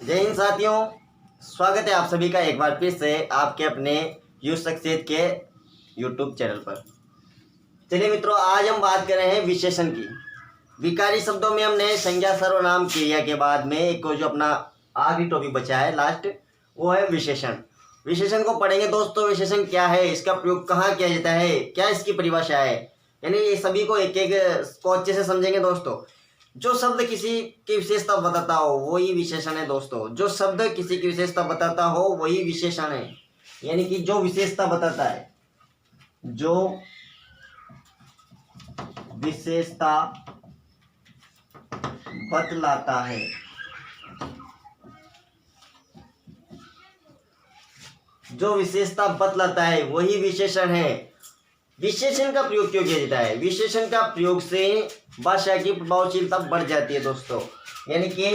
जय हिंद साथियों, स्वागत है आप सभी का एक बार फिर से आपके अपने यूथ सक्सेस के यूट्यूब चैनल पर। चलिए मित्रों, आज हम बात कर रहे हैं विशेषण की। विकारी शब्दों में हमने संज्ञा सर्वनाम क्रिया के बाद में एक जो अपना आखिरी टॉपिक बचा है लास्ट, वो है विशेषण। विशेषण को पढ़ेंगे दोस्तों। विशेषण क्या है, इसका प्रयोग कहाँ किया जाता है, क्या इसकी परिभाषा है, यानी ये सभी को एक एक को अच्छे से समझेंगे दोस्तों। जो शब्द किसी की विशेषता बताता हो वही विशेषण है दोस्तों। जो शब्द किसी की विशेषता बताता हो वही विशेषण है, यानी कि जो विशेषता बताता है, जो विशेषता बतलाता है, जो विशेषता बतलाता है वही विशेषण है। विशेषण का प्रयोग क्यों किया जाता है? विशेषण का प्रयोग से भाषा की प्रभावशीलता बढ़ जाती है दोस्तों, यानी कि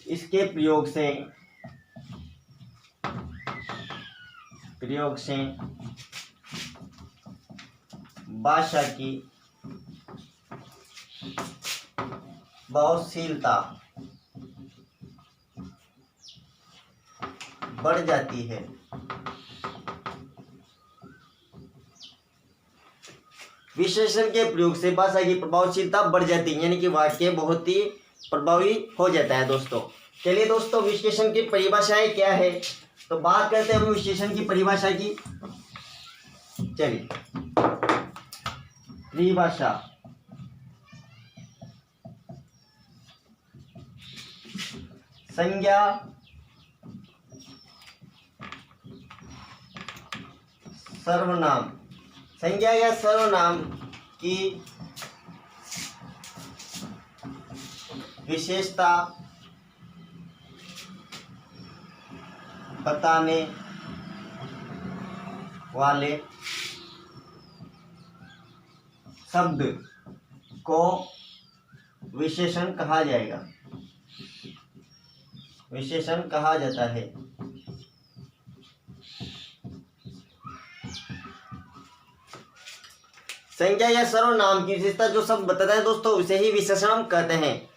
इसके प्रयोग से भाषा की प्रभावशीलता बढ़ जाती है। विशेषण के प्रयोग से भाषा की प्रभावशीलता बढ़ जाती है, यानी कि वाक्य बहुत ही प्रभावी हो जाता है दोस्तों। चलिए दोस्तों, विशेषण की परिभाषाएं क्या है, तो बात करते हैं हम विशेषण की परिभाषा की। चलिए, परिभाषा संज्ञा सर्वनाम, संज्ञा या सर्वनाम की विशेषता बताने वाले शब्द को विशेषण कहा जाएगा, विशेषण कहा जाता है। संज्ञा या सर्वनाम की विशेषता जो शब्द बताता है दोस्तों, उसे ही विशेषण हम कहते हैं।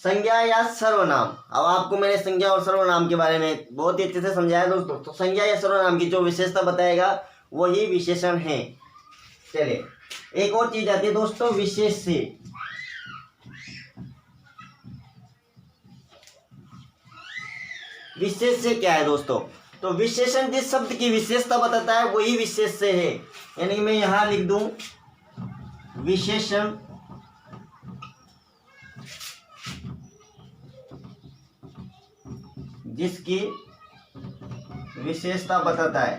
संज्ञा या सर्वनाम, अब आपको मैंने संज्ञा और सर्वनाम के बारे में बहुत ही अच्छे से समझाया दोस्तों। तो संज्ञा या सर्वनाम की जो विशेषता बताएगा वही विशेषण है। चलिए, एक और चीज आती है दोस्तों, विशेष से। विशेष से क्या है दोस्तों? तो विशेषण जिस शब्द की विशेषता बताता है वही विशेष से है, यानी मैं यहां लिख दूं विशेषण जिसकी विशेषता बताता है,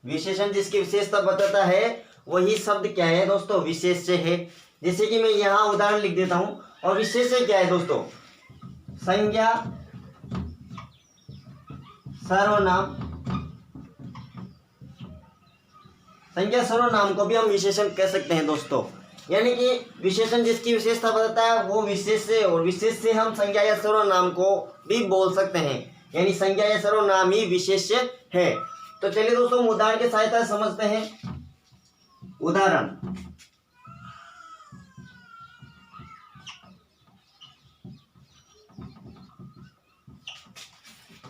विशेषण जिसकी विशेषता बताता है वही शब्द क्या है दोस्तों? विशेष से है। जैसे कि मैं यहां उदाहरण लिख देता हूं। और विशेष से क्या है दोस्तों? संज्ञा सर्वनाम, संज्ञा सर्वनाम को भी हम विशेषण कह सकते हैं दोस्तों, यानी कि विशेषण जिसकी विशेषता बताता है वो विशेष से, और विशेष से हम संज्ञा या सर्वनाम को भी बोल सकते हैं, यानी संज्ञा या सर्वनाम ही विशेष है। तो चलिए दोस्तों, उदाहरण की सहायता से समझते हैं। उदाहरण,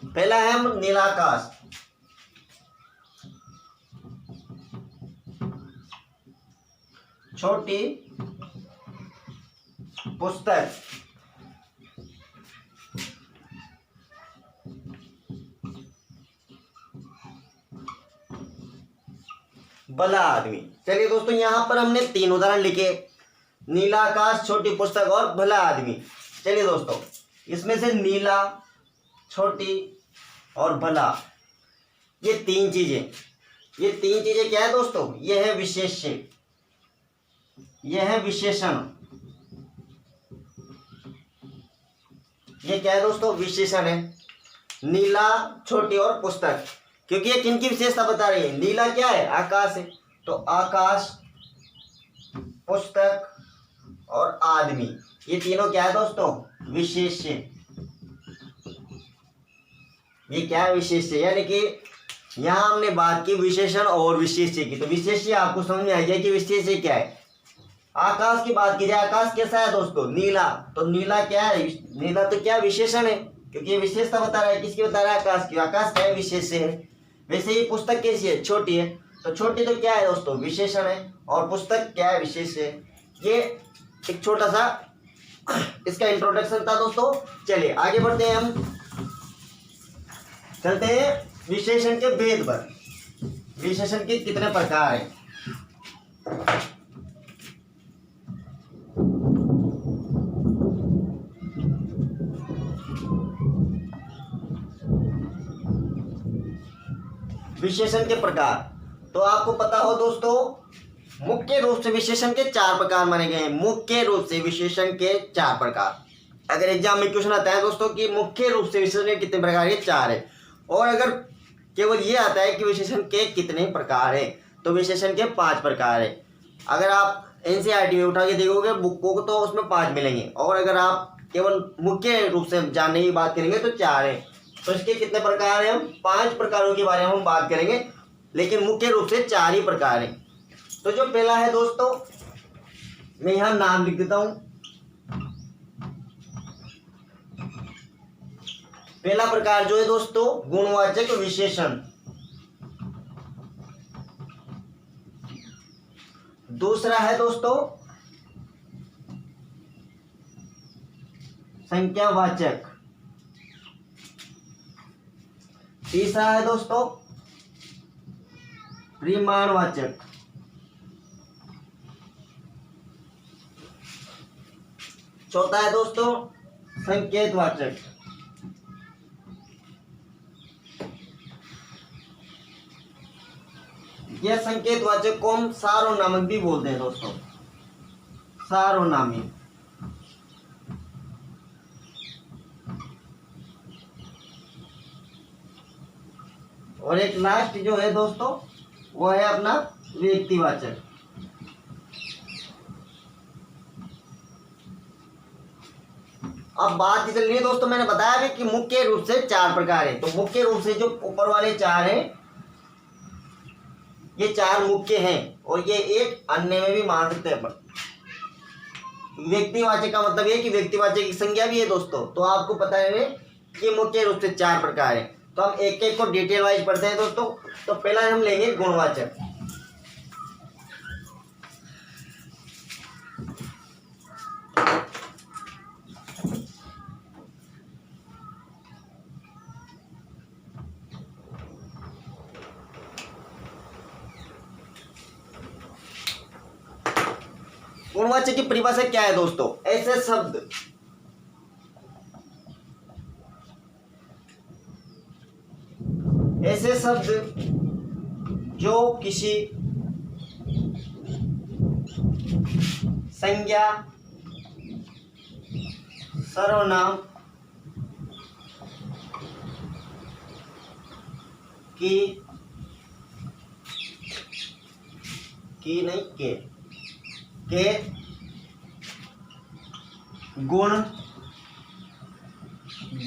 पहला है हम नीलाकाश। छोटी पुस्तक, भला आदमी। चलिए दोस्तों, यहां पर हमने 3 उदाहरण लिखे, नीलाकाश, छोटी पुस्तक और भला आदमी। चलिए दोस्तों, इसमें से नीला, छोटी और भला, ये 3 चीजें, ये 3 चीजें क्या है दोस्तों? ये है विशेष्य, यह है विशेषण। ये क्या है दोस्तों? विशेषण है। नीला, छोटी और पुस्तक, क्योंकि ये किनकी विशेषता बता रही है? नीला क्या है? आकाश है, तो आकाश, पुस्तक और आदमी, ये तीनों क्या है दोस्तों? विशेष्य। ये क्या है? विशेष्य, यानी कि यहाँ हमने बात की विशेषण और विशेष्य की। तो विशेष्य आपको समझ में आ गया कि विशेष्य क्या है। आकाश की बात की जाए, आकाश कैसा है दोस्तों? नीला। तो नीला क्या है? नीला तो क्या विशेषण है, क्योंकि ये विशेषता बता रहा है। किसकी बता रहा है? आकाश की। आकाश क्या है? विशेष्य है। वैसे ही पुस्तक कैसी है? छोटी है। तो छोटी तो क्या है दोस्तों? विशेषण है। और पुस्तक क्या है? विशेष्य है। ये एक छोटा सा इसका इंट्रोडक्शन था दोस्तों। चलिए आगे बढ़ते हैं, हम चलते हैं विशेषण के भेद पर। विशेषण के कितने प्रकार हैं? विशेषण के प्रकार तो आपको पता हो दोस्तों, मुख्य रूप से विशेषण के 4 प्रकार माने गए हैं। मुख्य रूप से विशेषण के 4 प्रकार। अगर एग्जाम में क्वेश्चन आता है दोस्तों कि मुख्य रूप से विशेषण के कितने प्रकार है, 4 है। और अगर केवल ये आता है कि विशेषण के कितने प्रकार है, तो विशेषण के 5 प्रकार है। अगर आप एनसीईआरटी में उठा के देखोगे बुकों को तो उसमें 5 मिलेंगे। और अगर आप केवल मुख्य रूप से जानने की बात करेंगे तो 4 है। तो इसके कितने प्रकार हैं? हम 5 प्रकारों के बारे में हम बात करेंगे, लेकिन मुख्य रूप से 4 ही प्रकार हैं। तो जो पहला है दोस्तों, मैं यहां नाम लिख देता हूं। पहला प्रकार जो है दोस्तों, गुणवाचक विशेषण। दूसरा है दोस्तों संख्यावाचक। तीसरा है दोस्तों परिमाणवाचक। चौथा है दोस्तों संकेतवाचक। यह संकेतवाचक को हम सार्वनामिक भी बोलते हैं दोस्तों, सार्वनामिक। और एक लास्ट जो है दोस्तों वो है अपना व्यक्तिवाचक। अब बात चल रही है दोस्तों, मैंने बताया भी कि मुख्य रूप से 4 प्रकार है। तो मुख्य रूप से जो ऊपर वाले 4 हैं, ये 4 मुख्य हैं, और ये एक अन्य में भी मान सकते हैं अपन। व्यक्तिवाचक का मतलब ये कि व्यक्तिवाचक की संज्ञा भी है दोस्तों। तो आपको पता है कि मुख्य रूप से 4 प्रकार है। तो हम एक एक को डिटेल वाइज पढ़ते हैं दोस्तों। तो पहला हम लेंगे गुणवाचक। गुणवाचक की परिभाषा क्या है दोस्तों? ऐसे शब्द जो किसी संज्ञा, सर्वनाम की नहीं के गुण,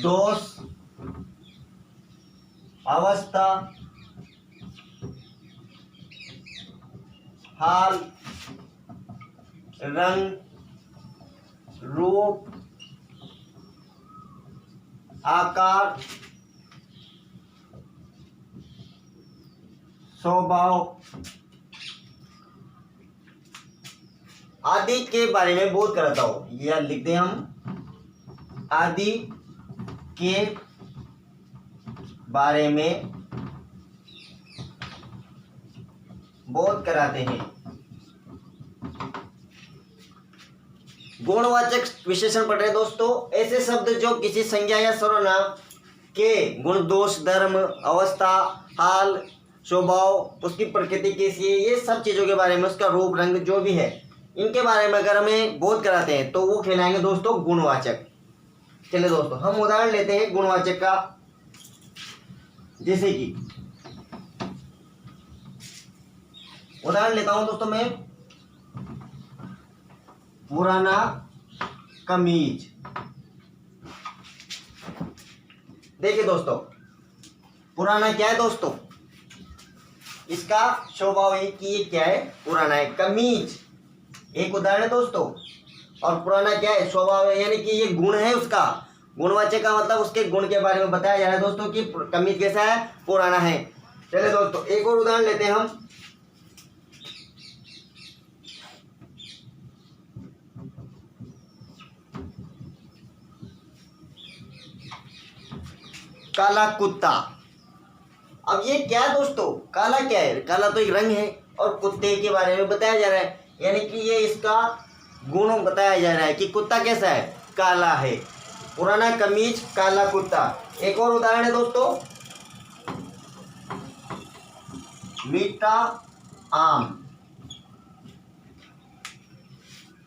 दोष, अवस्था, हाल, रंग, रूप, आकार, स्वभाव आदि के बारे में बोध कराता हूं। यह लिख दें हम, आदि के बारे में बोध कराते हैं। गुणवाचक विशेषण पढ़ रहे हैं दोस्तों। ऐसे शब्द जो किसी संज्ञा या सर्वनाम के गुण, दोष, धर्म, अवस्था, हाल, स्वभाव, उसकी प्रकृति कैसी है, ये सब चीजों के बारे में, उसका रूप, रंग जो भी है, इनके बारे में अगर हमें बोध कराते हैं तो वो कहलाएंगे दोस्तों गुणवाचक। चलिए दोस्तों हम उदाहरण लेते हैं गुणवाचक का। जैसे कि उदाहरण लेता हूं दोस्तों मैं, पुराना कमीज। देखिए दोस्तों, पुराना क्या है दोस्तों? इसका स्वभाव है कि ये क्या है, पुराना है। कमीज एक उदाहरण है दोस्तों, और पुराना क्या है, स्वभाव है, यानी कि ये गुण है उसका। गुणवाचक का मतलब उसके गुण के बारे में बताया जा रहा है दोस्तों कि कमीज कैसा है, पुराना है। चलिए दोस्तों एक और उदाहरण लेते हैं हम। काला कुत्ता। अब ये क्या है दोस्तों, काला क्या है, काला तो एक रंग है, और कुत्ते के बारे में बताया जा रहा है, यानी कि ये इसका गुण बताया जा रहा है कि कुत्ता कैसा है, काला है। पुराना कमीज, काला कुत्ता। एक और उदाहरण है दोस्तों, मीठा आम।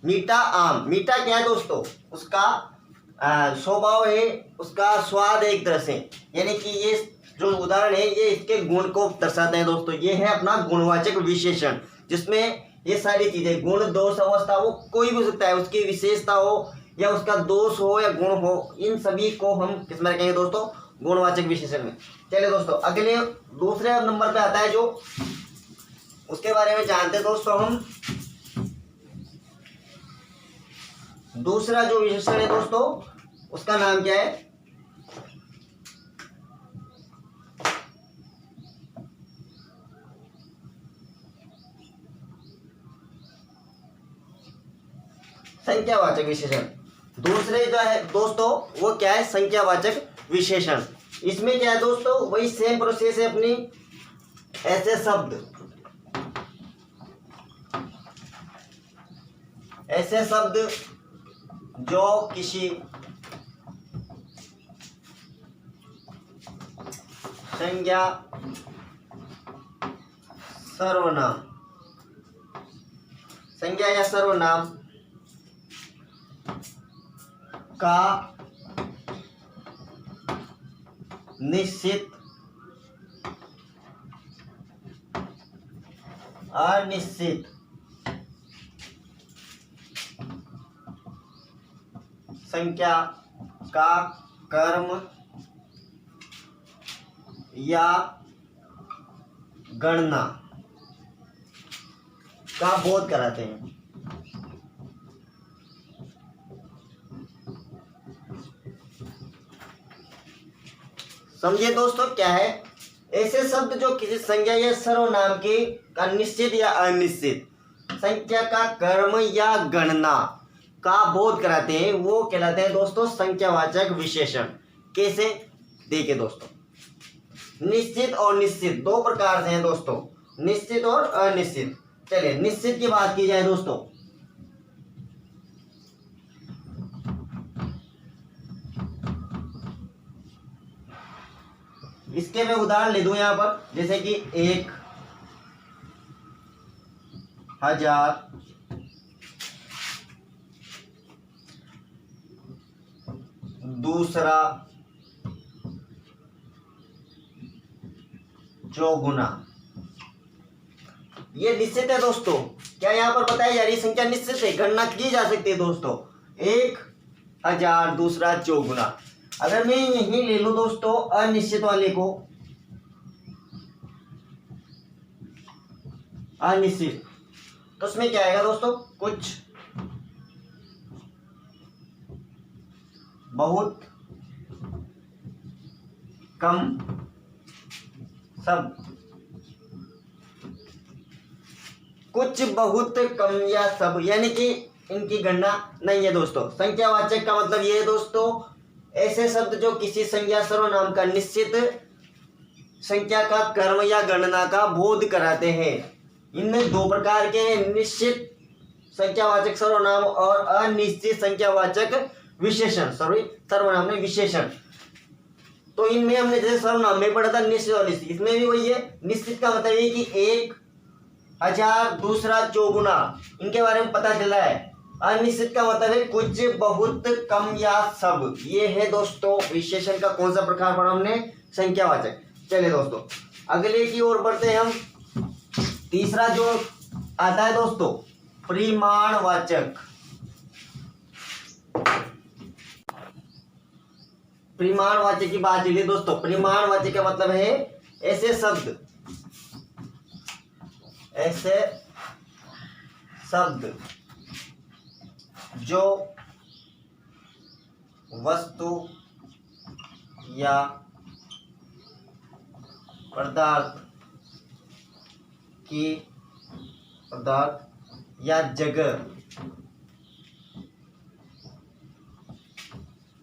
मीठा आम, मीठा क्या है दोस्तों, उसका स्वभाव है, उसका स्वाद है एक तरह से, यानी कि ये जो उदाहरण है ये इसके गुण को दर्शाते हैं दोस्तों। ये है अपना गुणवाचक विशेषण, जिसमें ये सारी चीजें, गुण, दोष, अवस्था, वो कोई भी हो सकता है, उसकी विशेषता हो या उसका दोष हो या गुण हो, इन सभी को हम किस में रखेंगे दोस्तों, गुणवाचक विशेषण में। चलिए दोस्तों अगले दूसरे नंबर पे आता है जो, उसके बारे में जानते हैं दोस्तों हम। दूसरा जो विशेषण है दोस्तों उसका नाम क्या है, संख्यावाचक विशेषण। दूसरे जो है दोस्तों वो क्या है, संख्यावाचक विशेषण। इसमें क्या है दोस्तों, वही सेम प्रोसेस है अपनी। ऐसे शब्द, ऐसे शब्द जो किसी संज्ञा, सर्वनाम, संज्ञा या सर्वनाम का निश्चित, अनिश्चित संख्या का कर्म या गणना का बोध कराते हैं। समझिए दोस्तों क्या है, ऐसे शब्द जो किसी संज्ञा या सर्वनाम के का निश्चित या अनिश्चित संख्या का कर्म या गणना का बोध कराते हैं, वो कहलाते हैं दोस्तों संख्यावाचक विशेषण। कैसे, देखिए दोस्तों, निश्चित और निश्चित दो प्रकार से हैं दोस्तों, निश्चित और अनिश्चित। चलिए निश्चित की बात की जाए दोस्तों, इसके मैं उदाहरण ले दूं यहां पर, जैसे कि 1000, दूसरा चौगुना। ये निश्चित है दोस्तों, क्या यहाँ पर बताया जा रही है, संख्या निश्चित है, गणना की जा सकती है दोस्तों। 1000, दूसरा चौगुना। अगर मैं यही ले लूं दोस्तों अनिश्चित वाले को, अनिश्चित, तो उसमें क्या आएगा दोस्तों, कुछ, बहुत, कम, सब, कुछ, बहुत, कम या सब, यानी कि इनकी गणना नहीं है दोस्तों। संख्यावाचक का मतलब ये है दोस्तों, ऐसे शब्द जो किसी संज्ञा सर्वनाम का निश्चित संख्या का कर्म या गणना का बोध कराते हैं। इनमें दो प्रकार के हैं, निश्चित संख्यावाचक सर्वनाम और अनिश्चित संख्यावाचक विशेषण, सॉरी सर्वनाम में विशेषण। तो इनमें हमने जैसे सर्वनाम में पढ़ा था निश्चित और निश्चित, इसमें भी वही है। निश्चित का मतलब ये कि 1000, दूसरा चौगुना, इनके बारे में पता चला है। अनिश्चित का मतलब है कुछ, बहुत, कम या सब। ये है दोस्तों विशेषण का कौन सा प्रकार पढ़ा हमने, संख्यावाचक। चलिए दोस्तों अगले की ओर बढ़ते हैं हम। तीसरा जो आता है दोस्तों परिमाणवाचक। परिमाणवाचक की बात चलिए दोस्तों। परिमाणवाचक का मतलब है ऐसे शब्द ऐसे शब्द जो वस्तु या पदार्थ या जगह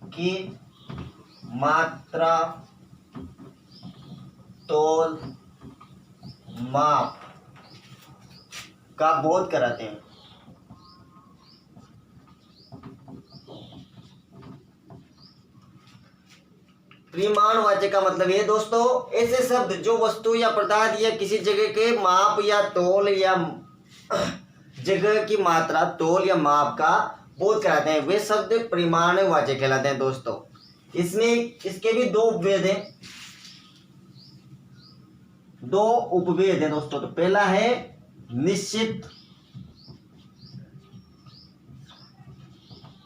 की मात्रा, तोल, माप का बोध कराते हैं। परिमाणवाचक का मतलब ये दोस्तों, ऐसे शब्द जो वस्तु या पदार्थ या किसी जगह के माप या तोल या जगह की मात्रा, तोल या माप का बोध कराते हैं, वे शब्द परिमाणवाचक कहलाते हैं दोस्तों। इसमें इसके भी दो उपभेद हैं, दो उपभेद हैं दोस्तों। तो पहला है निश्चित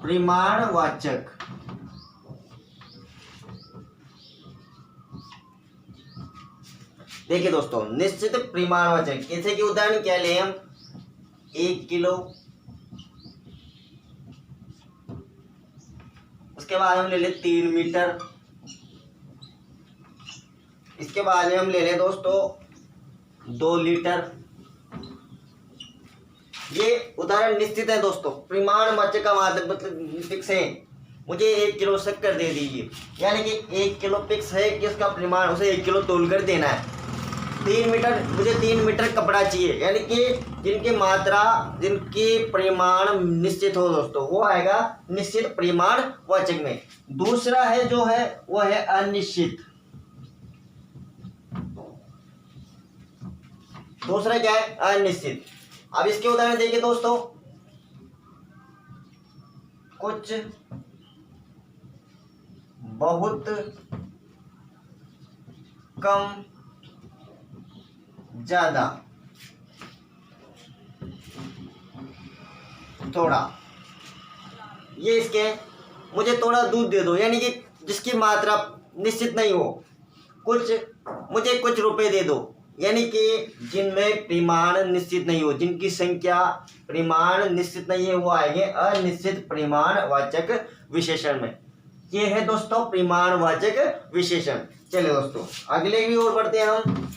परिमाणवाचक। देखिए दोस्तों, निश्चित परिमाणवाचक जैसे कि उदाहरण क्या ले हम, 1 किलो, उसके बाद हम ले ले 3 मीटर, इसके बाद में हम ले लें दोस्तों 2 लीटर। ये उदाहरण निश्चित है दोस्तों। परिमाणवाचक का मतलब फिक्स है, मुझे 1 किलो शक्कर दे दीजिए, यानी कि 1 किलो फिक्स है कि उसका परिमाण, उसे 1 किलो तोल कर देना है। 3 मीटर, मुझे 3 मीटर कपड़ा चाहिए, यानी कि जिनकी मात्रा, जिनकी परिमाण निश्चित हो दोस्तों, वो आएगा निश्चित परिमाणवाचक में। दूसरा है जो है वो है अनिश्चित। दूसरा क्या है? अनिश्चित। अब इसके उदाहरण देखिए दोस्तों, कुछ, बहुत, कम, ज्यादा, थोड़ा। ये इसके, मुझे थोड़ा दूध दे दो, यानी कि जिसकी मात्रा निश्चित नहीं हो। कुछ, मुझे कुछ रुपए दे दो, यानी कि जिनमें परिमाण निश्चित नहीं हो, जिनकी संख्या परिमाण निश्चित नहीं है, वो आएंगे अनिश्चित परिमाणवाचक विशेषण में। ये है दोस्तों परिमाणवाचक विशेषण। चलिए दोस्तों अगले भी और बढ़ते हैं हम,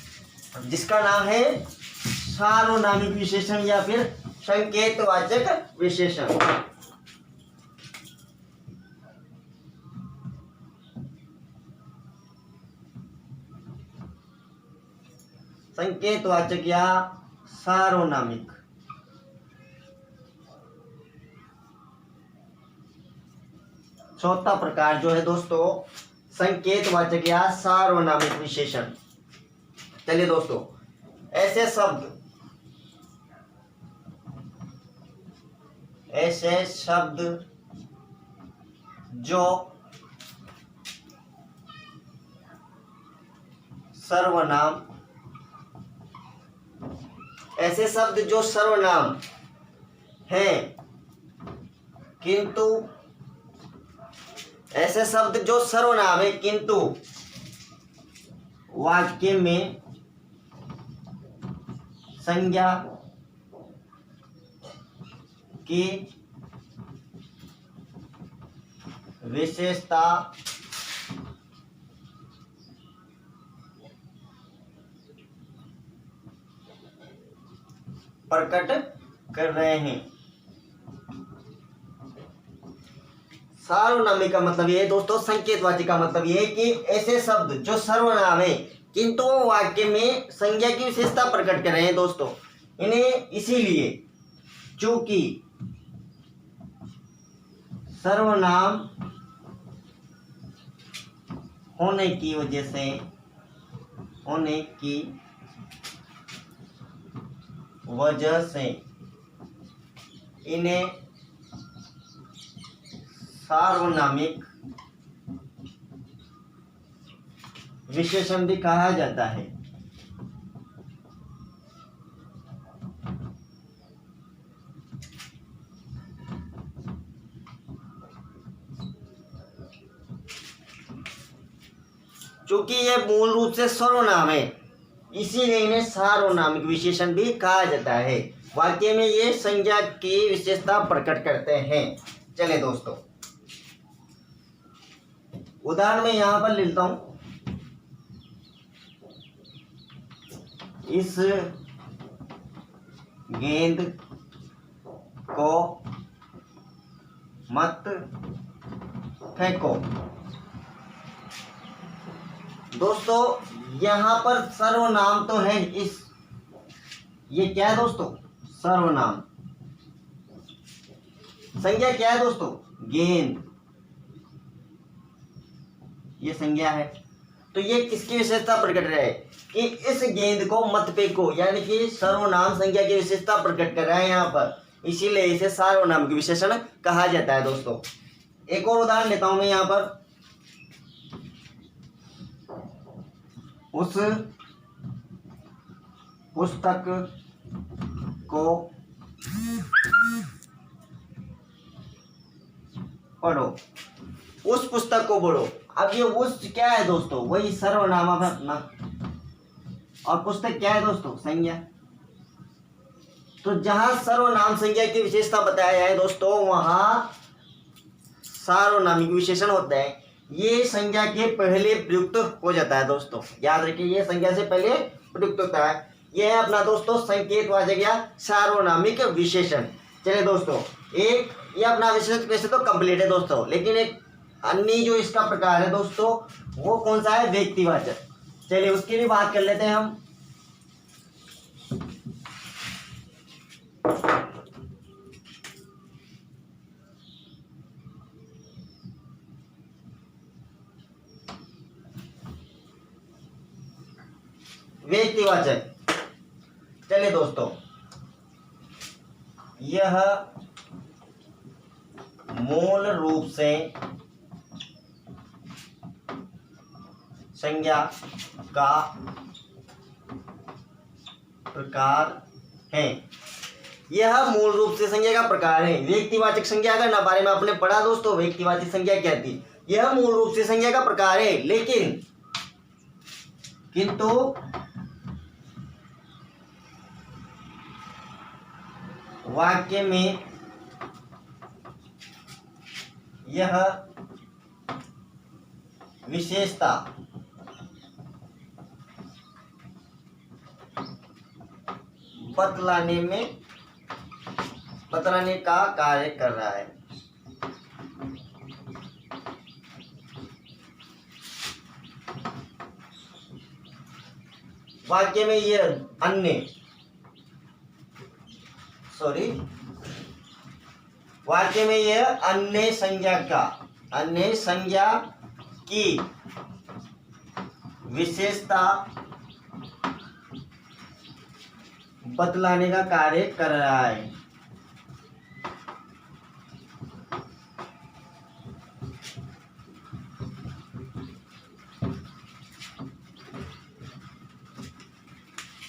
जिसका नाम है सार्वनामिक विशेषण या फिर संकेतवाचक विशेषण। संकेतवाचक या सार्वनामिक। चौथा प्रकार जो है दोस्तों, संकेतवाचक या सार्वनामिक विशेषण। चलिए दोस्तों, ऐसे शब्द जो सर्वनाम, ऐसे शब्द जो सर्वनाम हैं, किंतु ऐसे शब्द जो सर्वनाम है किंतु वाक्य में संज्ञा की विशेषता प्रकट कर रहे हैं। सार्वनामिक का मतलब ये है दोस्तों, संकेतवाचक का मतलब ये है कि ऐसे शब्द जो सर्वनाम है किंतु वो वाक्य में संज्ञा की विशेषता प्रकट कर रहे हैं दोस्तों। इन्हें इसीलिए, चूंकि सर्वनाम होने की वजह से, इन्हें सार्वनामिक विशेषण भी कहा जाता है। चूंकि ये मूल रूप से सर्वनाम है, इसीलिए इन्हें सार्वनामिक विशेषण भी कहा जाता है। वाक्य में ये संज्ञा की विशेषता प्रकट करते हैं। चलिए दोस्तों, उदाहरण में यहां पर लेता हूं, इस गेंद को मत फेंको। दोस्तों यहां पर सर्वनाम तो है, ये क्या है दोस्तों? सर्वनाम। संज्ञा क्या है दोस्तों? गेंद। ये संज्ञा है। तो ये किसकी विशेषता प्रकट रहा है कि इस गेंद को मत फेंको, यानी कि सर्वनाम संज्ञा की विशेषता प्रकट कर रहा है यहाँ पर, इसीलिए इसे सार्वनामिक विशेषण कहा जाता है। दोस्तों एक और उदाहरण लेता हूं मैं यहाँ पर, उस पुस्तक को पढ़ो। उस पुस्तक को पढ़ो। अब ये उस क्या है दोस्तों? वही सर्वनाम है अपना, और पुस्तक क्या है दोस्तों? संज्ञा। तो जहां सर्वनाम संज्ञा की विशेषता बताया है दोस्तों, वहां सार्वनामिक विशेषण होता है। ये संज्ञा के पहले प्रयुक्त हो जाता है। दोस्तों याद रखिए, ये संज्ञा से पहले प्रयुक्त होता है। यह है अपना दोस्तों संकेतवाचक या सार्वनामिक विशेषण। चलिए दोस्तों, एक ये अपना विशेषण वैसे तो कंप्लीट है दोस्तों, लेकिन एक अन्य जो इसका प्रकार है दोस्तों, वो कौन सा है? व्यक्तिवाचक। चलिए उसकी भी बात कर लेते हैं हम। व्यक्तिवाचक। चलिए दोस्तों, यह मूल रूप से संज्ञा का प्रकार है। यह मूल रूप से संज्ञा का प्रकार है। व्यक्तिवाचक संज्ञा का ना बारे में आपने पढ़ा दोस्तों, व्यक्तिवाचक संज्ञा क्या थी? यह मूल रूप से संज्ञा का प्रकार है, लेकिन किंतु वाक्य में यह विशेषता बतलाने का कार्य कर रहा है। वाक्य में ये वाक्य में यह अन्य संज्ञा की विशेषता बतलाने का कार्य कर रहा है।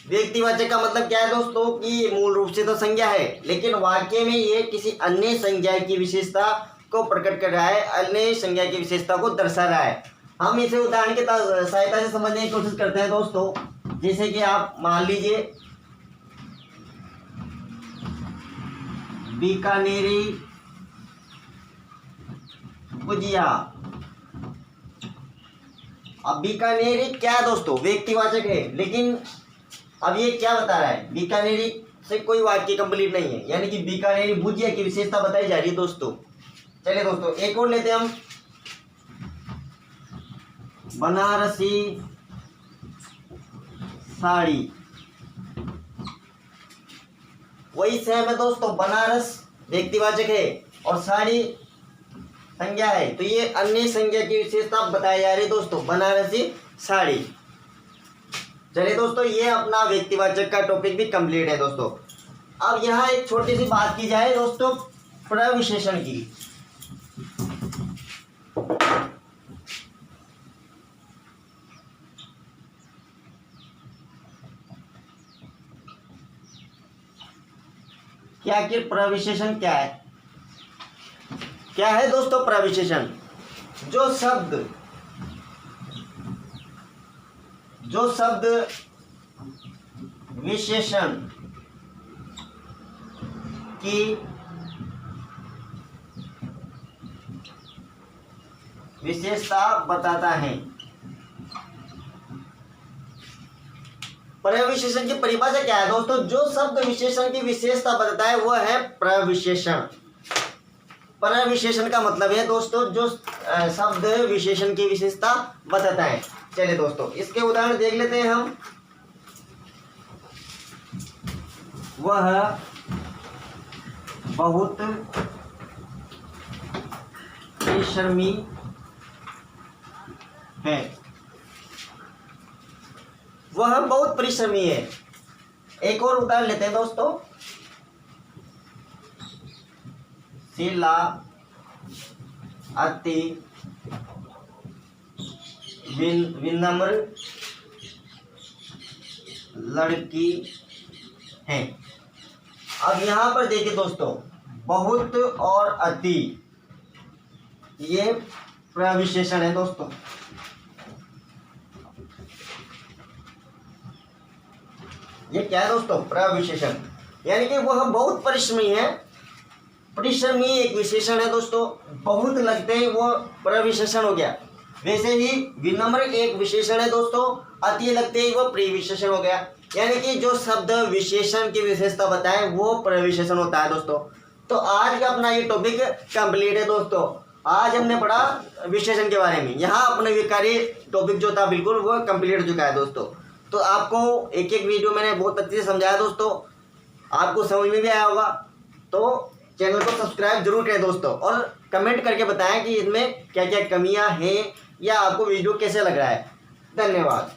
व्यक्तिवाचक का मतलब क्या है दोस्तों? कि मूल रूप से तो संज्ञा है, लेकिन वाक्य में ये किसी अन्य संज्ञा की विशेषता को प्रकट कर रहा है, अन्य संज्ञा की विशेषता को दर्शा रहा है। हम इसे उदाहरण की सहायता से समझने की कोशिश करते हैं दोस्तों। जैसे कि आप मान लीजिए बीकानेरी भुजिया। अब बीकानेरी क्या है दोस्तों? व्यक्तिवाचक है, लेकिन अब ये क्या बता रहा है? बीकानेरी से कोई वाक्य कंप्लीट नहीं है, यानी कि बीकानेरी भुजिया की विशेषता बताई जा रही है दोस्तों। चलिए दोस्तों एक और लेते हैं हम, बनारसी साड़ी। वही सेम है दोस्तों, बनारस व्यक्तिवाचक है और साड़ी संज्ञा है, तो ये अन्य संज्ञा की विशेषता बताई जा रही है दोस्तों, बनारसी साड़ी। चलिए दोस्तों, ये अपना व्यक्तिवाचक का टॉपिक भी कंप्लीट है दोस्तों। अब यहाँ एक छोटी सी बात की जाए दोस्तों प्रविशेषण की। क्या आखिर प्रविशेषण क्या है? क्या है दोस्तों प्रविशेषण? जो शब्द विशेषण की विशेषता बताता है। प्रविशेषण की परिभाषा क्या है दोस्तों? जो शब्द विशेषण की विशेषता बताता है वह है प्रविशेषण। प्रविशेषण का मतलब है दोस्तों जो शब्द विशेषण की विशेषता बताता है। चलिए दोस्तों इसके उदाहरण देख लेते हैं हम। वह बहुत परिश्रमी है। वह बहुत परिश्रमी है। एक और उदाहरण लेते हैं दोस्तों। शीला अति विनम्र लड़की है। अब यहाँ पर देखिए दोस्तों, बहुत और अति ये प्रविशेषण है दोस्तों। ये क्या है दोस्तों? प्रविशेषण। यानी कि वह बहुत परिश्रमी है। परिश्रमी एक विशेषण है दोस्तों, बहुत लगते हैं वो प्रविशेषण हो गया। वैसे ही विनम्र एक विशेषण है दोस्तों, अति लगते ही वो प्रविशेषण हो गया। यानी कि जो शब्द विशेषण की विशेषता बताए वो प्रविशेषण होता है दोस्तों। तो आज का अपना ये टॉपिक कंप्लीट है दोस्तों। आज हमने पढ़ा विशेषण के बारे में। यहाँ अपने विकारी टॉपिक जो था बिल्कुल वो कंप्लीट हो चुका है दोस्तों। तो आपको एक एक वीडियो मैंने बहुत अच्छे से समझाया दोस्तों, आपको समझ में भी आया होगा। तो चैनल को सब्सक्राइब जरूर करें दोस्तों, और कमेंट करके बताएं कि इसमें क्या क्या कमियां हैं या आपको वीडियो कैसे लग रहा है। धन्यवाद।